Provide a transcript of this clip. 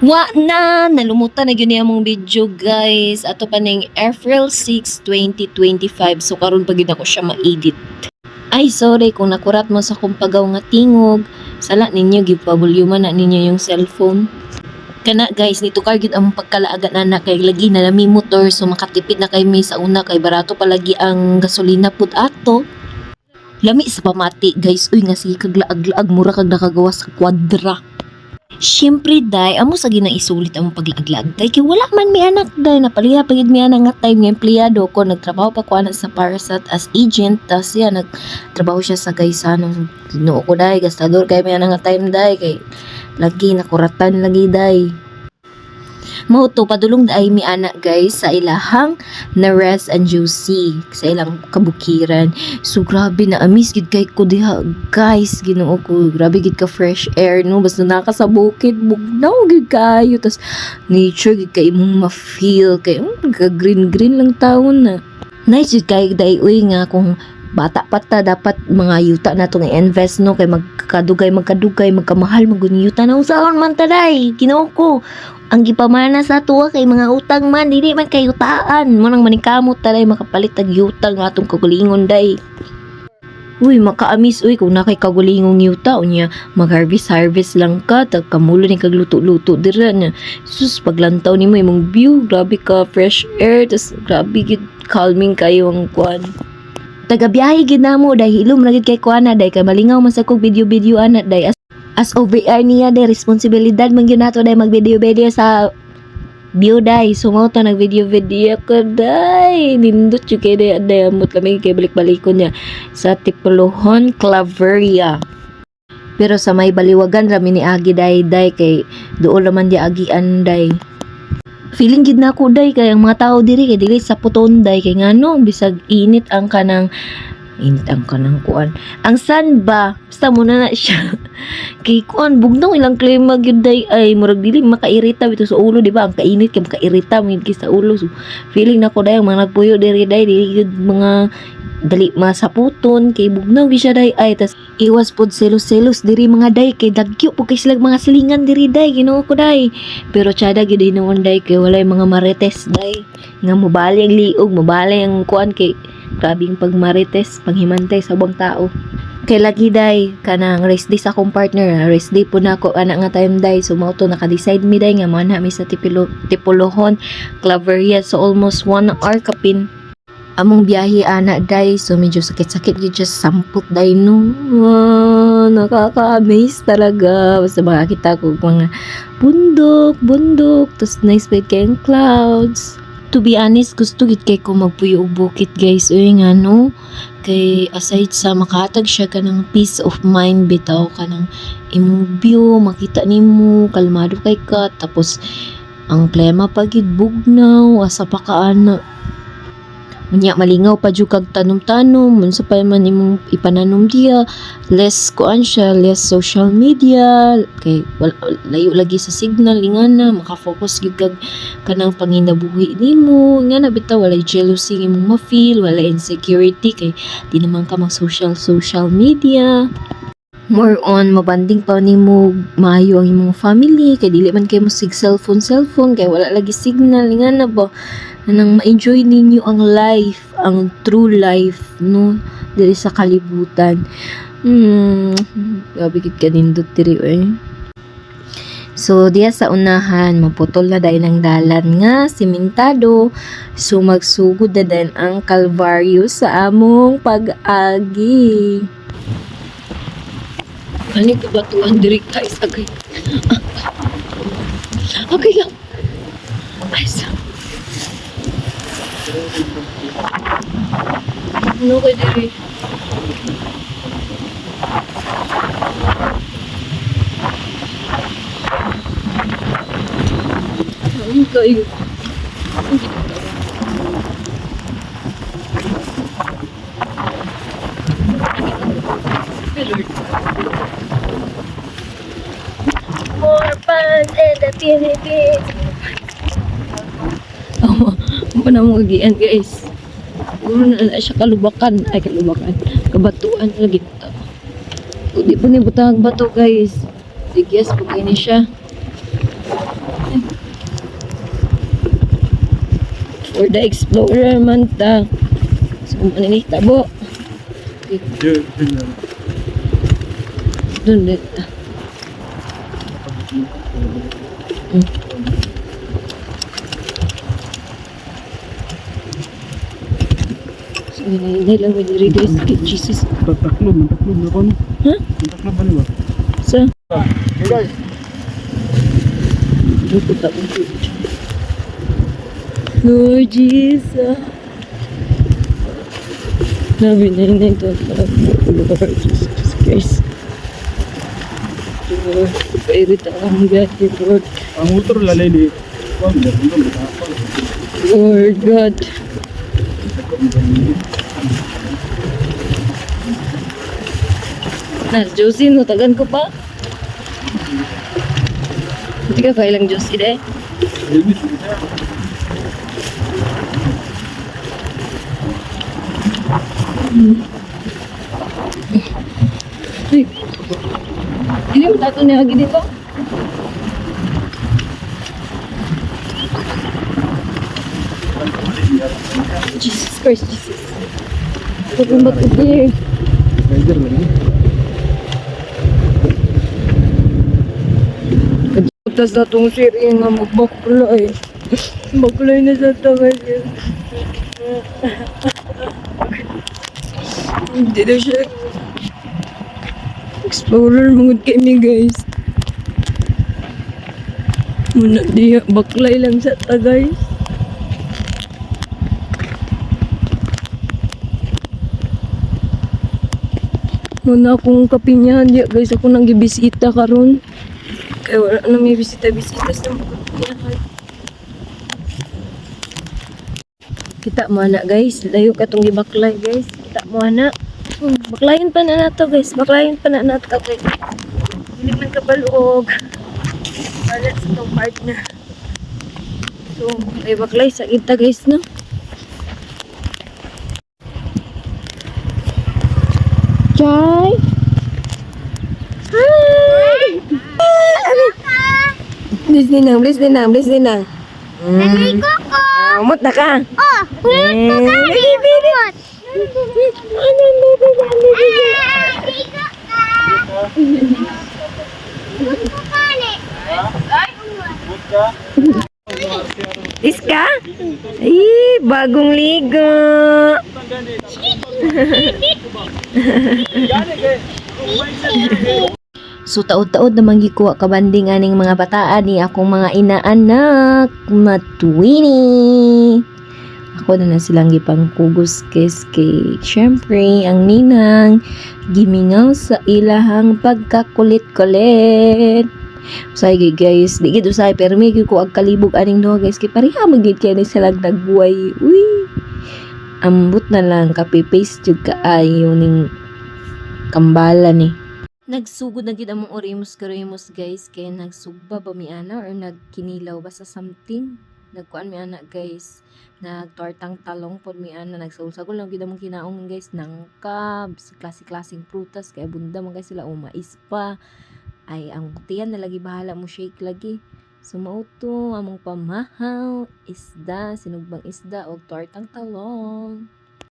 Wa na, nalumutan na yun mong video guys. Ato pa ning April 6, 2025. So karon pa gid ako siya ma-edit. Ay sorry kung nakurat mo sa kong pagaw nga tingog. Sala ninyo gipabulyuman na ninyo yung cellphone. Kana guys, nito gid ang pagkalaagan na kay lagi na nami motor so makatipid na kay may sa una kay barato palagi ang gasolina pud ato. Lami sa pamati guys, uy nga sige kaglaag-laag mura kag nakagawa sa kwadra. Siyempre day, amo sa ginaisulit ang paglaag-laag day, kay wala man may anak day, napaliha pagid may anak nga time nga empleyado ko, nagtrabaho pa ko sa Parasat as agent, tas yan, nagtrabaho siya sa Gaisano, tinoo ko day, gastador kay may anak nga time day, kay lagi nakuratan lagi day. Mauto padulong day mi anak guys sa ilahang na rest and juicy sa ilang kabukiran. So grabe na amis gid kay ko diha guys, Ginoo ko, grabe gid ka fresh air no, basta naka sa bukid bugnaw gid kayo, tas nature gid kay imong ma-feel kay ka green lang taon na. Nice gid kay day uy nga kung bata pa ta dapat mga yuta na itong i-invest no, kay magkadugay magkamahal magunyuta na usaon man taday. Ginoo ko, ang gipamana sa tuwa kay mga utang man dili man kay utaan mo nang manikamot taday makapalit tag yuta nga atong kagulingon day. Uy makaamis uy kung nakay kagulingong yuta unya mag-harvest lang ka tag kamulo ni kag luto-luto dira na. Sus paglantaw nimo imong view, grabe ka fresh air, tas grabe gid calming kayo ang kuan. Taga-biyahe gid namo day, hilom ra gid kay kuana day, kay malingaw man sa kog video ana day. As OVR niya day, responsibilidad man gyud nato day mag-video sa view day. So mao ta nag-video ko day. Nindot jud kay day amot lamig kay balik-balikon niya sa Tipulohon, Claveria. Pero sa may baliwagan rami ni agi day kay duol naman di agian day. Feeling gid na ako day kay ang mga tao diri kay dili sa puton day kay ngano bisag init ang kanang kuan. Ang sun ba basta muna na siya. Kay kuan bugnaw ilang klima gyud day ay murag dili makairita bitaw sa ulo di ba, ang kainit kay makairita man sa ulo. So feeling nako day ang mga nagpuyo diri day dili gyud mga dali masaputon kay bugnaw gyud siya day ay tas iwas pod selos diri mga day kay dagyo po kay sila mga silingan diri day. Ginoo ko day, pero tsada gyud hinuon day kay walay mga marites day nga mobali ang liog mobali ang kuan kay grabing pagmarites panghimantay sa ubang tao. Kay lagi day kanang rest day sa akong partner, rest day po na ako ana nga time day, so mao to naka-decide mi day nga man mi sa Tipulohon, Claveria, so almost 1 hour kapin among biyahe ana day. So medyo sakit-sakit gyud just sampot day no. Nakaka-amaze talaga basta makakita ko mga bundok tas nice bit kayong clouds. To be honest, gusto gid kay ko magpuyo og bukid guys. Uy nga no, kay aside sa makahatag siya kanang peace of mind bitaw kanang imong view, makita nimo kalmado kay ka, tapos ang plema pagid bugnaw asa pa kaana. Unya malingaw pa jud kag tanom-tanom unsa pa man imong ipananom diya, less kuan siya, less social media kay layo lagi sa signal ingana maka-focus gyud kag kanang panginabuhi nimo ingana bitaw walay jealousy imong ma-feel, walay insecurity kay di naman ka mag social media. More on mabanding pa nimo maayo ang imong family kay dili man kay mo sig cellphone kay wala lagi signal ingana ba nang ma-enjoy ninyo ang life, ang true life no diri sa kalibutan. Grabe gid kanindot diri eh. So diya sa unahan maputol na dahil ng dalan nga simentado, so magsugod na din ang Kalbaryo sa among pag-agi. Ano ka ba tuwan diri guys? Okay. Okay lang. Ay, ano kayo diri? Ano kayo? More fun in the Philippines. Ano na mo gian guys? Guro na siya kalubakan, kabatuan lagi ta. Di pa ni butang bato guys. Digyas po kayo ni siya. For the explorer man ta. So, maninig tabo. Doon din ta. So, hindi lang may diri guys. Kay Jesus. Mantaklob na ba? Ha? Mantaklob ba niba? Sa? Hey guys! Lupot ako. Lord Jesus. Nabi na yun ito. Lord Jesus Christ. Lord, pairita ang gati, Lord. Ang motor lalay ni Lord God. Josie, no? Tagan ko pa. Hindi ka kailang Josie, de. Ay. Hindi mo tato niya lagi dito. Jesus Christ, Jesus. Sabi mo ito, dear. Rider lagi. Tapos na itong siri nga magbakulay. Bakulay na sa tangay niya. Hindi na siya. Explorer mangod kami guys. Muna diya, baklay lang sa ta guys. Muna akong kapinyahan diya guys. Ako nang gibisita karon. Kaya wala na may bisita-bisita sa mga kapinyahan. Kita mo na guys. Layo ka itong gibaklay guys. Kita mo na. Baklayin pa na nato guys. Baklayin pa na nato guys. Hindi man kabalog. Wala sa itong part na. So, ay baklay sa kita guys no. Chai! Hi! Please dinang, please dinang, please dinang. Naligo ko! Umot na ka. Oh! Kulot ko ka! Kulot! Naligo ka! Kulot ko ka ni! Iska? Ay, bagong ligo. So taod-taod naman gikuha kabanding aning mga bataan ni akong mga inaanak matwini. Ako na silang gipangkugos kay syempre ang ninang gimingaw sa ilahang pagkakulit-kulit. Usay guys, di gid usay pero may ko ag kalibog aning duha guys kay pareha magid kay ni silang nagbuhay. Uy. Ambot na lang kape-paste jud kaayo ning kambala ni. Nagsugod na gid among oremus karemus guys kay nagsugba ba mi ana or nagkinilaw ba sa something. Nagkuan mi ana guys. Nagtortang talong pod mi ana nagsagol-sagol lang gid among kinaong guys nangkab sa klase-klaseng prutas kay bunda man guys sila mais pa. Ay ang tiyan na lagi bahala mo shake lagi. Sumauto among pamahaw, isda, sinugbang isda o tortang talong.